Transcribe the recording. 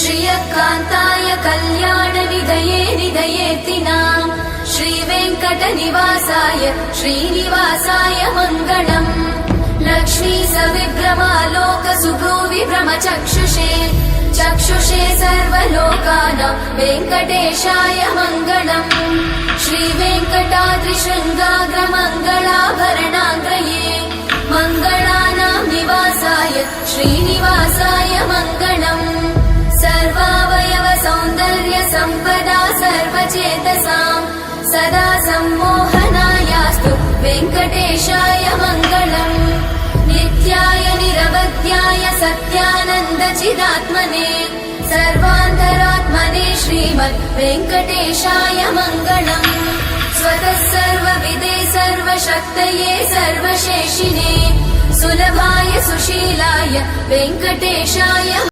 श्रियकान्ताय कल्याणनिधये निधयेतिनाम् श्रीवेङ्कटनिवासाय श्रीनिवासाय मङ्गलम् लक्ष्मी सविभ्रमालोकसुभ्रूविभ्रमचक्षुषे चक्षुषे सर्वलोकानां वेङ्कटेशाय मङ्गलम् श्रीवेङ्कटाद्रिशृङ्गाग्रमङ्गलाभरणाग्रये मङ्गलानां निवासाय श्रीनिवासाय मङ्गलम् सर्वावयव सौन्दर्य सम्पदा सर्वचेतसां सदा सम्मोहनायास्तु वेङ्कटेशाय मङ्गलम् नित्याय निरवध्याय सत्यानन्दचिदात्मने सर्वान्तरात्मने श्रीमद् वेङ्कटेशाय मङ्गलम् स्वतः सर्वविदे सर्वशक्तये सर्वशेषिने सुलभाय सुशीलाय वेङ्कटेशाय